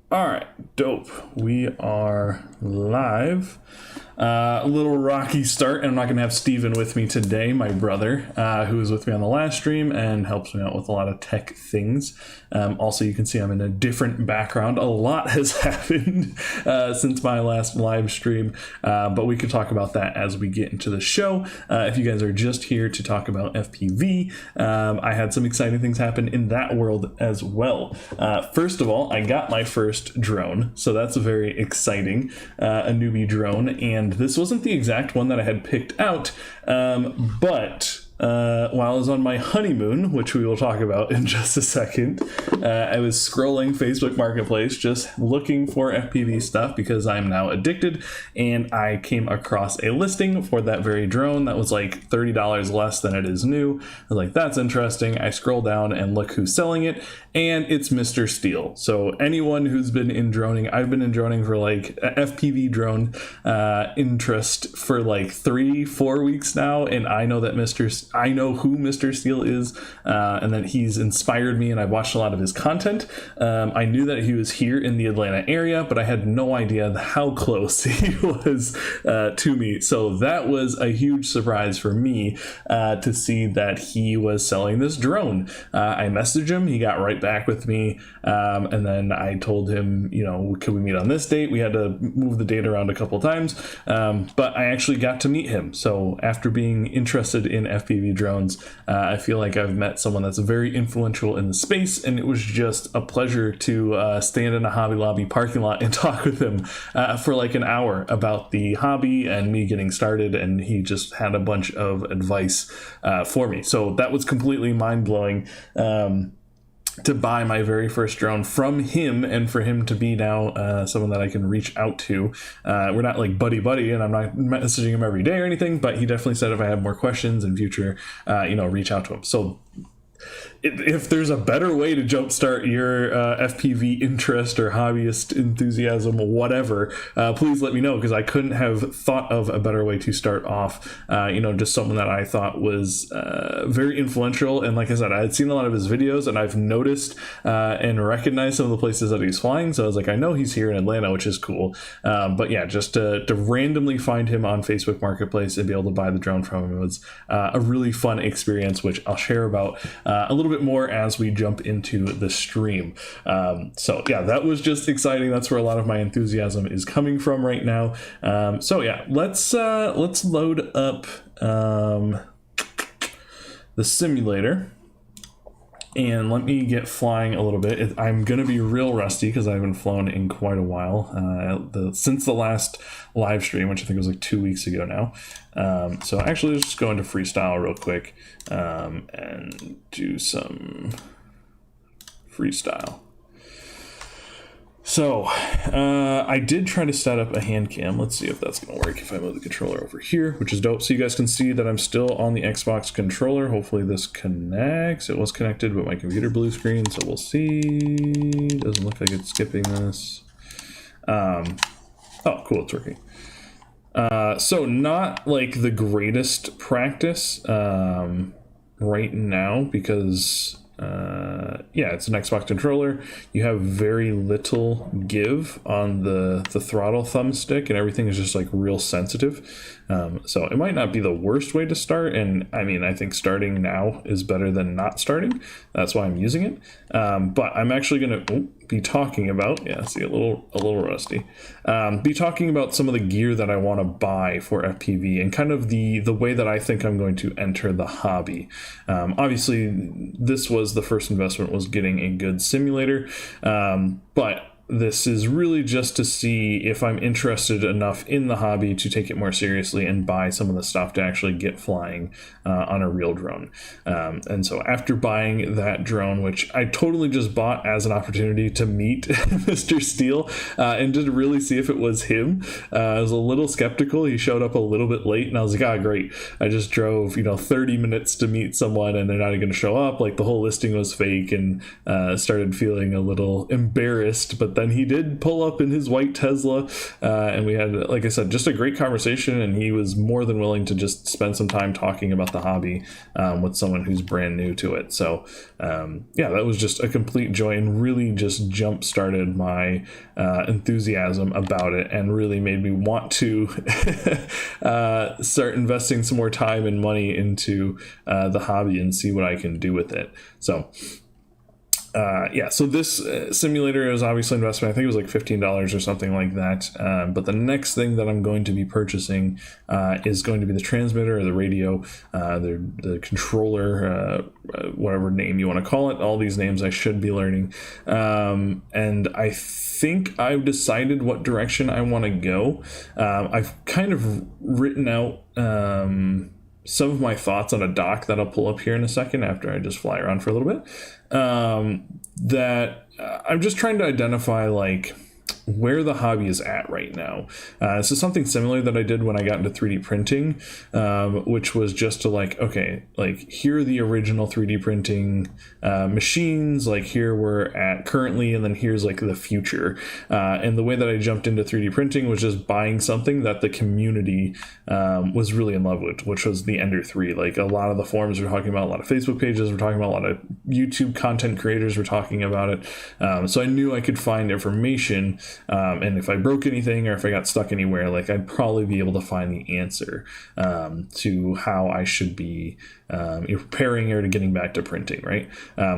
All right, dope. We are live. A little rocky start, and I'm not going to have Steven with me today, my brother, who was with me on the last stream and helps me out with a lot of tech things. Also, you can see I'm in a different background. A lot has happened since my last live stream, but we could talk about that as we get into the show. If you guys are just here to talk about FPV, I had some exciting things happen in that world as well. First of all, I got my first drone, so that's very exciting, a newbie drone, and this wasn't the exact one that I had picked out, but while I was on my honeymoon, which we will talk about in just a second, I was scrolling Facebook Marketplace just looking for FPV stuff because I'm now addicted, and I came across a listing for that very drone that was like $30 less than it is new. I was like, that's interesting. I scroll down and look who's selling it, and it's Mr. Steel. So anyone who's been in droning, I've been in droning for like FPV drone interest for like 3-4 weeks now, and I know that I know who Mr. Steel is, and that he's inspired me, and I've watched a lot of his content. I knew that he was here in the Atlanta area, but I had no idea how close he was to me. So that was a huge surprise for me to see that he was selling this drone. I messaged him, he got right back with me, and then I told him, you know, could we meet on this date? We had to move the date around a couple times, but I actually got to meet him. So after being interested in FPV drones, I feel like I've met someone that's very influential in the space, and it was just a pleasure to stand in a Hobby Lobby parking lot and talk with him for like an hour about the hobby and me getting started, and he just had a bunch of advice for me. So that was completely mind-blowing. To buy my very first drone from him, and for him to be now someone that I can reach out to. We're not like buddy, and I'm not messaging him every day or anything, but he definitely said if I had more questions in future, reach out to him. So if there's a better way to jumpstart your FPV interest or hobbyist enthusiasm or whatever, please let me know, because I couldn't have thought of a better way to start off. Just someone that I thought was very influential. And like I said, I had seen a lot of his videos, and I've noticed and recognized some of the places that he's flying. So I was like, I know he's here in Atlanta, which is cool. But yeah, just to randomly find him on Facebook Marketplace and be able to buy the drone from him was a really fun experience, which I'll share about a little bit more as we jump into the stream. So yeah, that was just exciting. That's where a lot of my enthusiasm is coming from right now. So yeah, let's load up the simulator. And let me get flying a little bit. I'm going to be real rusty because I haven't flown in quite a while, since the last live stream, which I think was like 2 weeks ago now. So actually, let's just go into freestyle real quick and do some freestyle. So I did try to set up a hand cam. Let's see if that's going to work if I move the controller over here, which is dope. So you guys can see that I'm still on the Xbox controller. Hopefully this connects. It was connected, but my computer blue screen, so we'll see. Doesn't look like it's skipping this. Oh, cool, it's working. So not like the greatest practice right now because it's an Xbox controller. You have very little give on the throttle thumbstick, and everything is just like real sensitive. So it might not be the worst way to start, and I mean, I think starting now is better than not starting. That's why I'm using it. But I'm actually going to be talking about, see, a little rusty. Be talking about some of the gear that I want to buy for FPV and kind of the way that I think I'm going to enter the hobby. Obviously, this was the first investment, was getting a good simulator, but this is really just to see if I'm interested enough in the hobby to take it more seriously and buy some of the stuff to actually get flying on a real drone. And so after buying that drone, which I totally just bought as an opportunity to meet Mr. Steel and to really see if it was him, I was a little skeptical. He showed up a little bit late, and I was like, great. I just drove 30 minutes to meet someone, and they're not going to show up. Like, the whole listing was fake, and started feeling a little embarrassed, but then he did pull up in his white Tesla, and we had, like I said, just a great conversation, and he was more than willing to just spend some time talking about the hobby with someone who's brand new to it. So yeah, that was just a complete joy and really just jump started my enthusiasm about it, and really made me want to start investing some more time and money into the hobby and see what I can do with it. So yeah, so this simulator is obviously an investment. I think it was like $15 or something like that. But the next thing that I'm going to be purchasing is going to be the transmitter or the radio, the controller, whatever name you want to call it. All these names I should be learning. And I think I've decided what direction I want to go. I've kind of written out some of my thoughts on a doc that I'll pull up here in a second after I just fly around for a little bit. That I'm just trying to identify like where the hobby is at right now. This is something similar that I did when I got into 3D printing, which was just to like, okay, like here are the original 3D printing machines, like here we're at currently, and then here's like the future. And the way that I jumped into 3D printing was just buying something that the community was really in love with, which was the Ender 3. Like a lot of the forums were talking about, a lot of Facebook pages were talking about, a lot of YouTube content creators were talking about it. So I knew I could find information. And if I broke anything or if I got stuck anywhere, like I'd probably be able to find the answer to how I should be preparing or to getting back to printing, right?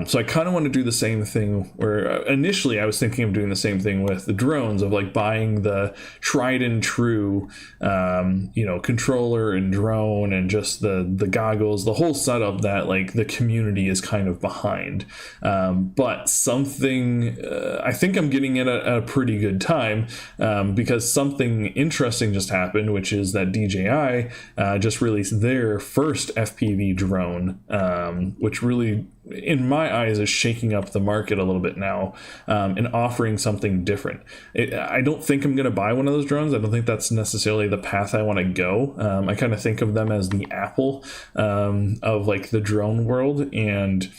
So I kind of want to do the same thing where initially I was thinking of doing the same thing with the drones, of like buying the tried and true, controller and drone and just the goggles, the whole setup that like the community is kind of behind. But something, I think I'm getting it at a pretty good time because something interesting just happened, which is that DJI just released their first FPV drone, which really, in my eyes, is shaking up the market a little bit now and offering something different. I don't think I'm going to buy one of those drones. I don't think that's necessarily the path I want to go. I kind of think of them as the Apple of like the drone world, and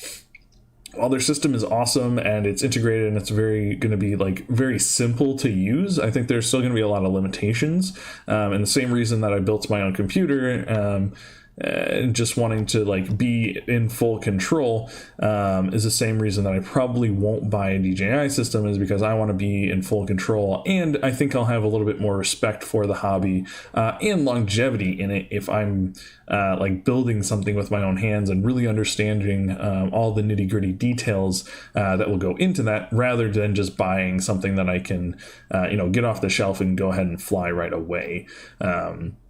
while their system is awesome and it's integrated and it's going to be like very simple to use, I think there's still going to be a lot of limitations. And the same reason that I built my own computer, and just wanting to like be in full control is the same reason that I probably won't buy a DJI system, is because I want to be in full control, and I think I'll have a little bit more respect for the hobby and longevity in it if I'm like building something with my own hands and really understanding all the nitty-gritty details that will go into that, rather than just buying something that I can get off the shelf and go ahead and fly right away.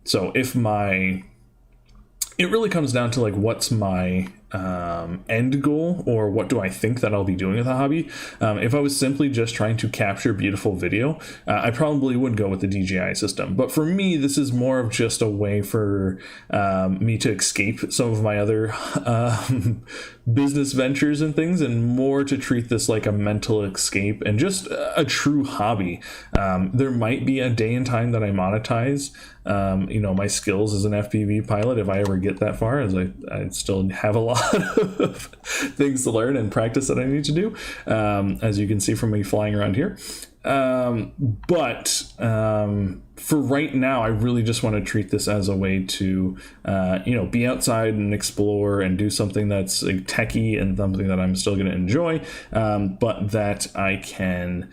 So if it really comes down to like, what's my end goal, or what do I think that I'll be doing with a hobby? If I was simply just trying to capture beautiful video, I probably would go with the DJI system. But for me, this is more of just a way for me to escape some of my other business ventures and things, and more to treat this like a mental escape and just a true hobby. There might be a day and time that I monetize my skills as an FPV pilot, if I ever get that far, as I still have a lot of things to learn and practice that I need to do, as you can see from me flying around here. But for right now, I really just want to treat this as a way to, be outside and explore and do something that's like techie and something that I'm still going to enjoy, but that I can,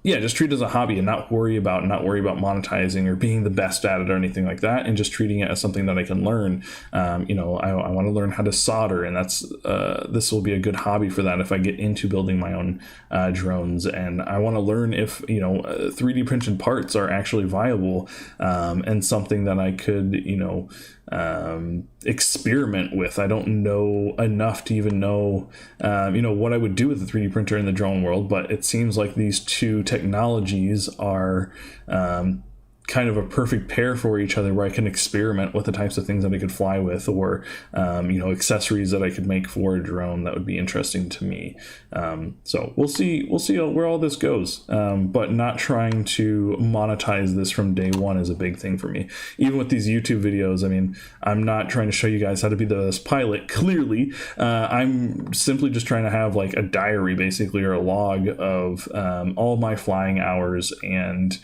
just treat it as a hobby and not worry about monetizing or being the best at it or anything like that, and just treating it as something that I can learn. I want to learn how to solder, and this will be a good hobby for that if I get into building my own drones. And I want to learn if 3D printed parts are actually viable, and something that I could experiment with. I don't know enough to even know what I would do with the 3D printer in the drone world, but it seems like these two technologies are kind of a perfect pair for each other, where I can experiment with the types of things that I could fly with, or accessories that I could make for a drone that would be interesting to me. So we'll see where all this goes, but not trying to monetize this from day one is a big thing for me. Even with these YouTube videos, I mean, I'm not trying to show you guys how to be the best pilot, clearly. I'm simply just trying to have like a diary, basically, or a log of all my flying hours and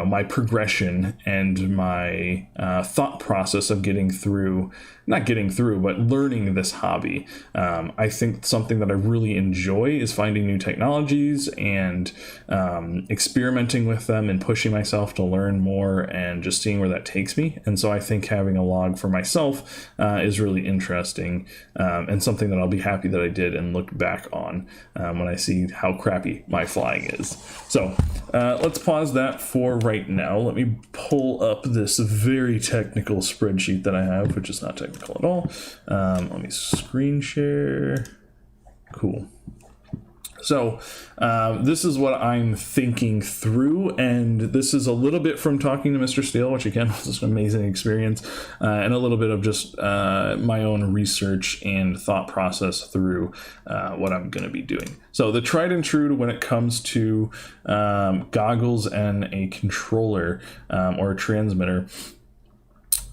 my progression and my thought process of but learning this hobby. I think something that I really enjoy is finding new technologies and experimenting with them and pushing myself to learn more and just seeing where that takes me. And so I think having a log for myself is really interesting, and something that I'll be happy that I did and look back on when I see how crappy my flying is. So let's pause that for right now. Let me pull up this very technical spreadsheet that I have, which is not technical at all. Let me screen share. Cool. So this is what I'm thinking through, and this is a little bit from talking to Mr. Steele, which again was an amazing experience, and a little bit of just my own research and thought process through what I'm going to be doing. So the tried and true when it comes to goggles and a controller or a transmitter,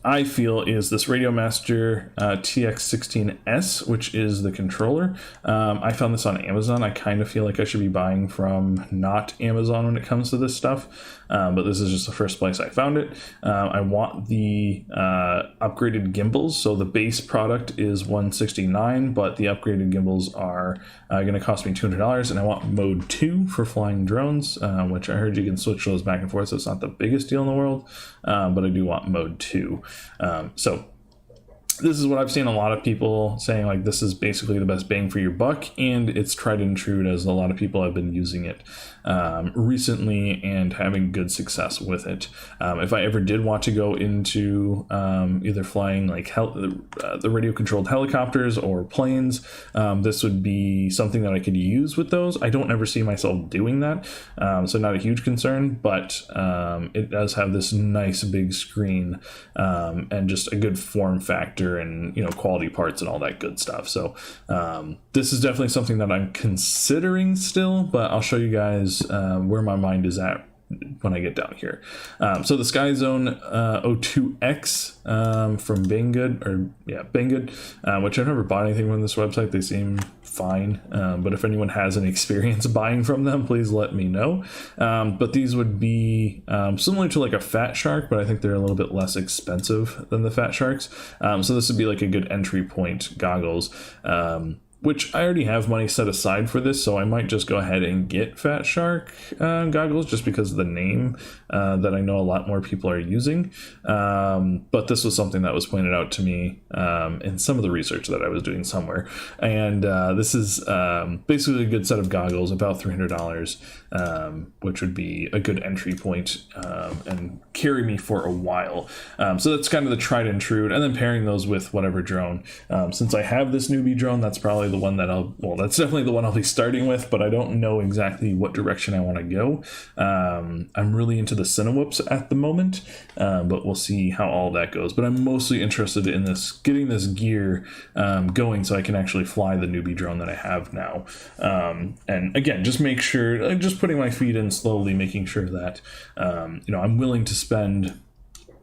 I feel, is this Radiomaster TX16S, which is the controller. I found this on Amazon. I kind of feel like I should be buying from not Amazon when it comes to this stuff, but this is just the first place I found it. I want the upgraded gimbals. So the base product is $169, but the upgraded gimbals are going to cost me $200, and I want mode 2 for flying drones, which I heard you can switch those back and forth, so it's not the biggest deal in the world, but I do want mode 2. So this is what I've seen a lot of people saying, like, this is basically the best bang for your buck, and it's tried and true, as a lot of people have been using it recently and having good success with it. If I ever did want to go into either flying like the radio controlled helicopters or planes, this would be something that I could use with those. I don't ever see myself doing that, so not a huge concern, but it does have this nice big screen and just a good form factor and quality parts and all that good stuff. So this is definitely something that I'm considering still, but I'll show you guys where my mind is at when I get down here. So the Sky Zone 02X from Banggood, which I've never bought anything from this website. They seem fine, but if anyone has any experience buying from them, please let me know. But these would be similar to like a Fat Shark, but I think they're a little bit less expensive than the Fat Sharks. So this would be like a good entry point goggles, which I already have money set aside for this, so I might just go ahead and get Fat Shark goggles just because of the name that I know a lot more people are using. But this was something that was pointed out to me in some of the research that I was doing somewhere. And this is basically a good set of goggles, about $300, which would be a good entry point and carry me for a while. So that's kind of the tried and true. And then pairing those with whatever drone. Since I have this newbie drone, that's probably the one that that's definitely the one I'll be starting with, but I don't know exactly what direction I want to go. I'm really into the Cinewhoops at the moment, but we'll see how all that goes. But I'm mostly interested in getting this gear going so I can actually fly the newbie drone that I have now. And again, just make sure, just putting my feet in slowly, making sure that, I'm willing to spend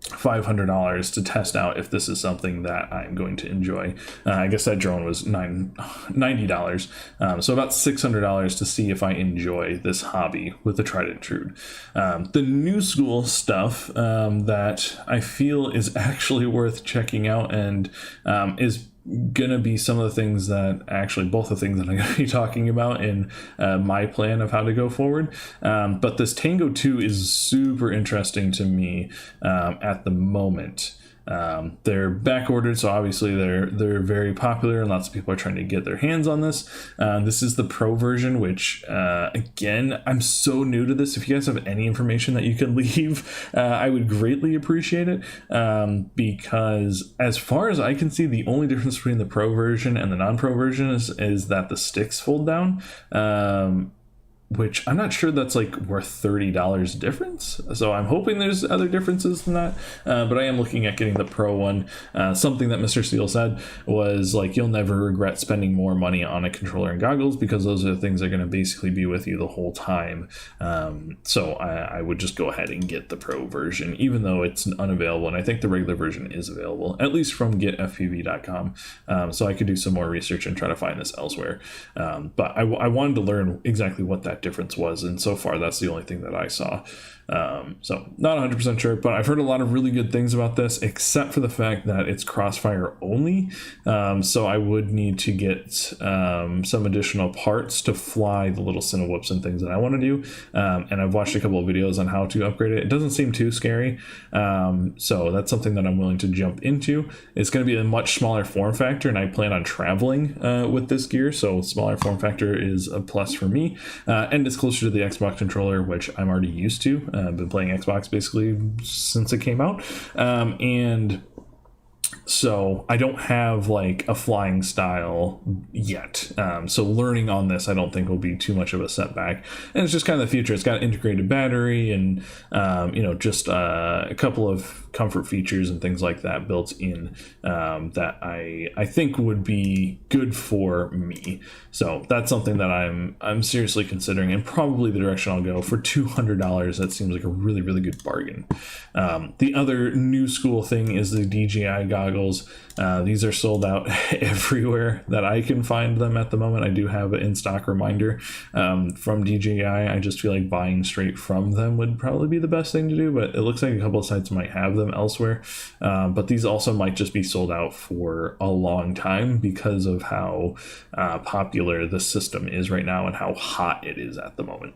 $500 to test out if this is something that I'm going to enjoy. I guess that drone was $90, so about $600 to see if I enjoy this hobby with the tried and true. The new school stuff that I feel is actually worth checking out and is gonna be some of the things that both the things that I'm gonna be talking about in my plan of how to go forward. But this Tango 2 is super interesting to me at the moment. They're back ordered, so obviously they're very popular and lots of people are trying to get their hands on this. This is the Pro version, which again, I'm so new to this. If you guys have any information that you can leave, I would greatly appreciate it, because as far as I can see, the only difference between the Pro version and the non-Pro version is that the sticks fold down. which I'm not sure that's like worth $30 difference. So I'm hoping there's other differences than that. But I am looking at getting the Pro one. Something that Mr. Steele said was like, you'll never regret spending more money on a controller and goggles, because those are the things that are going to basically be with you the whole time. So I would just go ahead and get the Pro version, even though it's unavailable. And I think the regular version is available, at least from getfpv.com. So I could do some more research and try to find this elsewhere. But I wanted to learn exactly what that difference was, and so far that's the only thing that I saw. So not 100% sure, but I've heard a lot of really good things about this, except for the fact that it's crossfire only. So I would need to get some additional parts to fly the little Cinewhoops and things that I want to do. And I've watched a couple of videos on how to upgrade it. It doesn't seem too scary. So that's something that I'm willing to jump into. It's going to be a much smaller form factor, and I plan on traveling with this gear. So smaller form factor is a plus for me. And it's closer to the Xbox controller, which I'm already used to. I've been playing Xbox basically since it came out. And so I don't have like a flying style yet. So learning on this, I don't think will be too much of a setback. And it's just kind of the future. It's got an integrated battery and, just a couple of comfort features and things like that built in that I think would be good for me. So that's something that I'm seriously considering, and probably the direction I'll go. For $200, that seems like a really, really good bargain. The other new school thing is the DJI goggles. These are sold out everywhere that I can find them at the moment. I do have an in-stock reminder from DJI. I just feel like buying straight from them would probably be the best thing to do, but it looks like a couple of sites might have them elsewhere. But these also might just be sold out for a long time because of how popular the system is right now and how hot it is at the moment.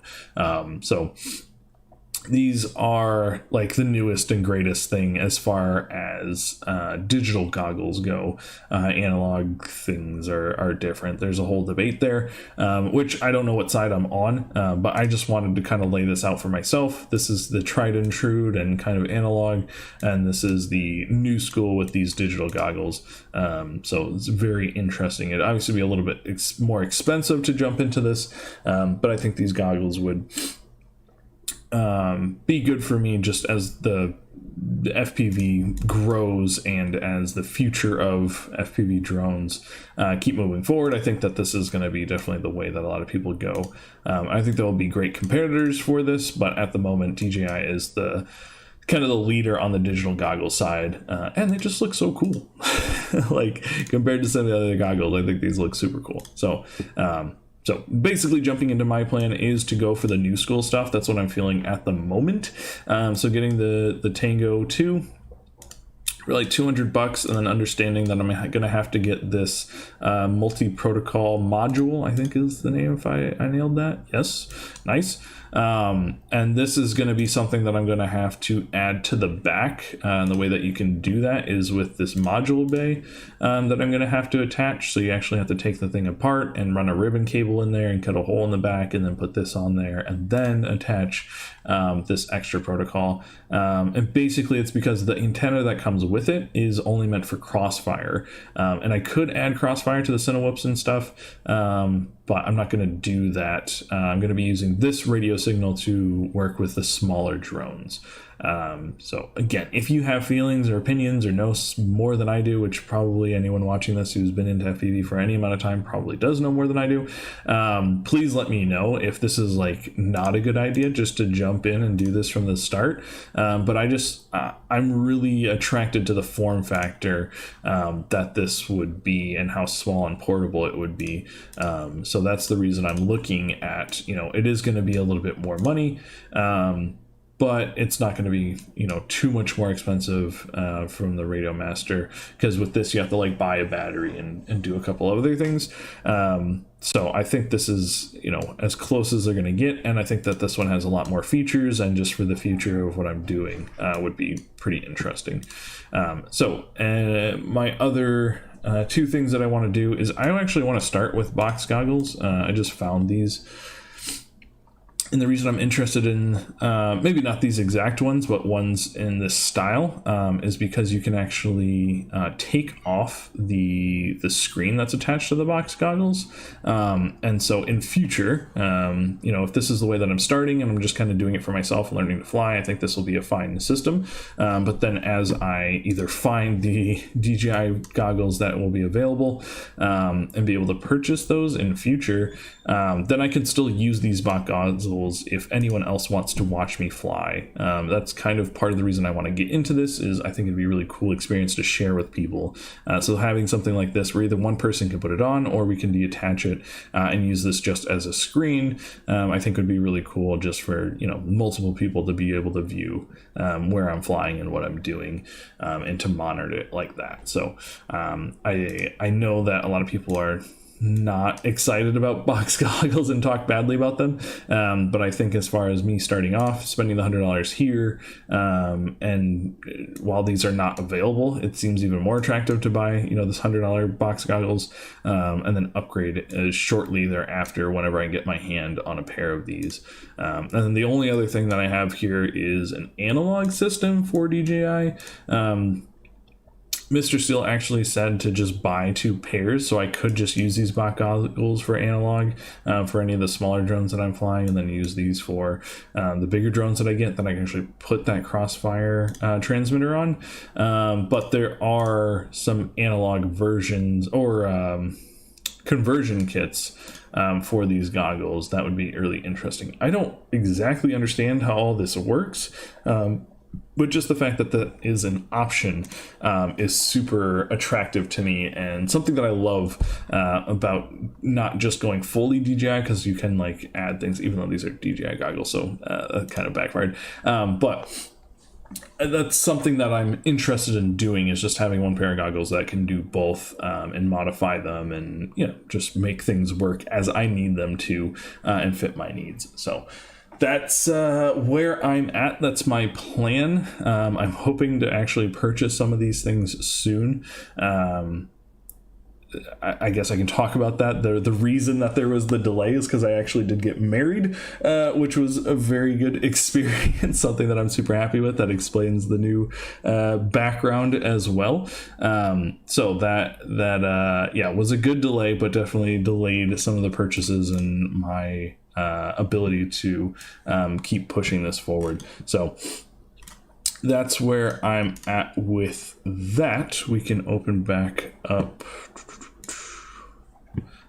So these are like the newest and greatest thing as far as digital goggles go. Analog things are different. There's a whole debate there, which I don't know what side I'm on, but I just wanted to kind of lay this out for myself. This is the tried and true and kind of analog, and this is the new school with these digital goggles. So it's very interesting. It'd obviously be a little bit more expensive to jump into this, but I think these goggles would be good for me just as the FPV grows and as the future of FPV drones keep moving forward. I think that this is going to be definitely the way that a lot of people go. I think there will be great competitors for this, but at the moment DJI is the kind of the leader on the digital goggle side, and they just look so cool. Like compared to some of the other goggles, I think these look super cool. So basically jumping into my plan is to go for the new school stuff. That's what I'm feeling at the moment. So getting the Tango 2 for like $200, and then understanding that I'm going to have to get this multi-protocol module, I think is the name, if I nailed that. Yes, nice. And this is going to be something that I'm going to have to add to the back. And the way that you can do that is with this module bay that I'm going to have to attach. So you actually have to take the thing apart and run a ribbon cable in there and cut a hole in the back, and then put this on there and then attach this extra protocol. And basically it's because the antenna that comes with it is only meant for crossfire. And I could add crossfire to the Cinewhoops and stuff, but I'm not going to do that. I'm going to be using this radio signal to work with the smaller drones. So again, if you have feelings or opinions or know more than I do, which probably anyone watching this who's been into FPV for any amount of time probably does know more than I do, please let me know if this is like not a good idea just to jump in and do this from the start. But I'm really attracted to the form factor that this would be and how small and portable it would be. So that's the reason I'm looking at, it is going to be a little bit more money, but it's not going to be, too much more expensive from the Radio Master, because with this you have to like buy a battery and do a couple of other things. So I think this is, as close as they're going to get, and I think that this one has a lot more features, and just for the future of what I'm doing would be pretty interesting. My other two things that I want to do is I actually want to start with box goggles. I just found these And the reason I'm interested in maybe not these exact ones, but ones in this style, is because you can actually take off the screen that's attached to the box goggles. And so in future, if this is the way that I'm starting and I'm just kind of doing it for myself, learning to fly, I think this will be a fine system. But then as I either find the DJI goggles that will be available and be able to purchase those in future, then I can still use these box goggles if anyone else wants to watch me fly. That's kind of part of the reason I want to get into this, is I think it'd be a really cool experience to share with people. So having something like this where either one person can put it on or we can detach it and use this just as a screen, I think would be really cool just for multiple people to be able to view where I'm flying and what I'm doing, and to monitor it like that. So I know that a lot of people are not excited about box goggles and talk badly about them, but I think as far as me starting off, spending the $100 here, and while these are not available, it seems even more attractive to buy this $100 box goggles, and then upgrade shortly thereafter whenever I get my hand on a pair of these. And then the only other thing that I have here is an analog system for DJI. Mr. Steele actually said to just buy 2 pairs, so I could just use these box goggles for analog for any of the smaller drones that I'm flying, and then use these for the bigger drones that I get, that I can actually put that Crossfire transmitter on. But there are some analog versions or conversion kits for these goggles that would be really interesting. I don't exactly understand how all this works, but just the fact that that is an option is super attractive to me, and something that I love about not just going fully DJI, because you can add things, even though these are DJI goggles, so that kind of backfired. But that's something that I'm interested in doing, is just having one pair of goggles that can do both, and modify them, and just make things work as I need them to, and fit my needs. So that's where I'm at. That's my plan. I'm hoping to actually purchase some of these things soon. I guess I can talk about that. The reason that there was the delay is because I actually did get married, which was a very good experience, something that I'm super happy with. That explains the new background as well. So that was a good delay, but definitely delayed some of the purchases and my ability to keep pushing this forward. So that's where I'm at with that. We can open back up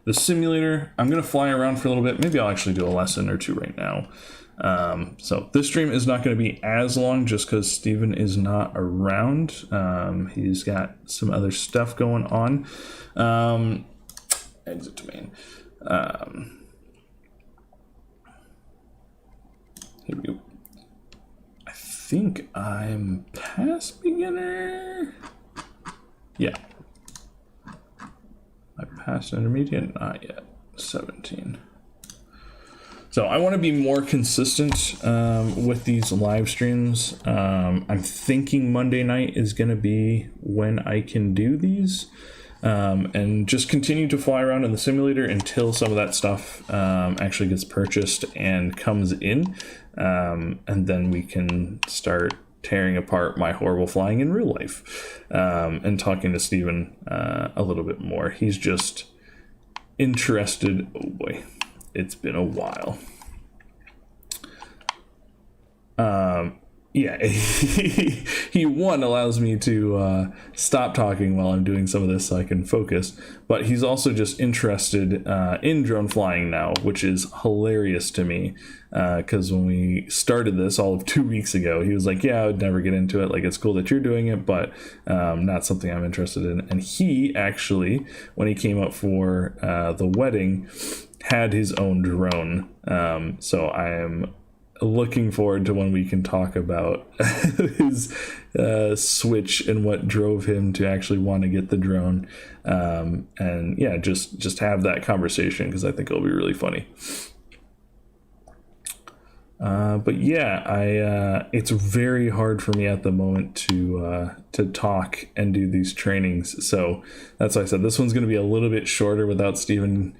the simulator. I'm going to fly around for a little bit. Maybe I'll actually do a lesson or two right now. So this stream is not going to be as long just because Steven is not around. He's got some other stuff going on. Exit domain. Here we go. I think I'm past beginner. Yeah. I passed intermediate? Not yet. 17. So I want to be more consistent with these live streams. I'm thinking Monday night is going to be when I can do these. And just continue to fly around in the simulator until some of that stuff actually gets purchased and comes in. And then we can start tearing apart my horrible flying in real life, and talking to Steven a little bit more. He's just interested. Oh boy, it's been a while. Yeah, he allows me to stop talking while I'm doing some of this so I can focus, but he's also just interested in drone flying now, which is hilarious to me, because when we started this all of 2 weeks ago, he was like, yeah, I would never get into it, it's cool that you're doing it, but not something I'm interested in. And he actually, when he came up for the wedding, had his own drone, so I am looking forward to when we can talk about his switch and what drove him to actually want to get the drone, and yeah, just have that conversation, because I think it'll be really funny. But yeah, it's very hard for me at the moment to talk and do these trainings. So that's why I said this one's going to be a little bit shorter without Steven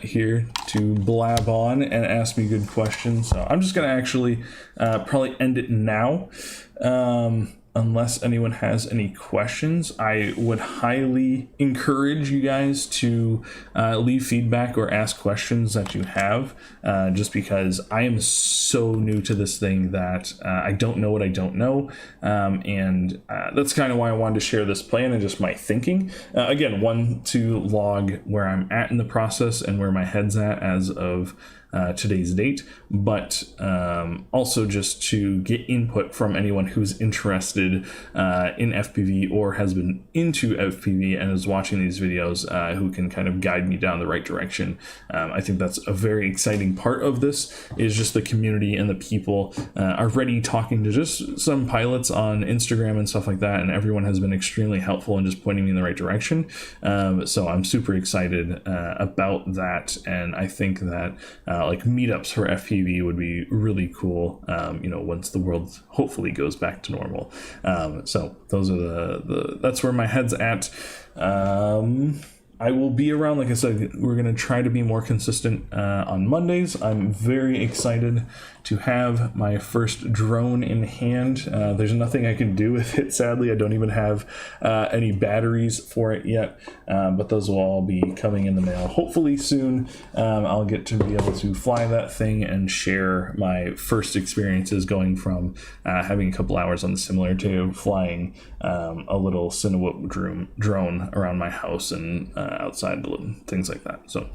here to blab on and ask me good questions. So I'm just going to actually probably end it now. Unless anyone has any questions, I would highly encourage you guys to leave feedback or ask questions that you have, just because I am so new to this thing that I don't know what I don't know. And that's kind of why I wanted to share this plan and just my thinking. Again, to log where I'm at in the process and where my head's at as of today's date, but also just to get input from anyone who's interested in FPV or has been into FPV and is watching these videos, who can kind of guide me down the right direction. I think that's a very exciting part of this, is just the community and the people. Already talking to just some pilots on Instagram and stuff like that, and everyone has been extremely helpful in just pointing me in the right direction. So I'm super excited about that, and I think that like meetups for FPV would be really cool, once the world hopefully goes back to normal. So those are that's where my head's at. I will be around, like I said, we're going to try to be more consistent on Mondays. I'm very excited to have my first drone in hand. There's nothing I can do with it, sadly. I don't even have any batteries for it yet, but those will all be coming in the mail hopefully soon. I'll get to be able to fly that thing and share my first experiences going from having a couple hours on the simulator to flying a little Cinewhoop drone around my house and outside, things like that. So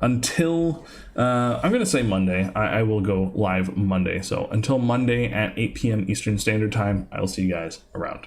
until I'm going to say Monday, I will go live Monday. So until Monday at 8 p.m. Eastern Standard Time, I will see you guys around.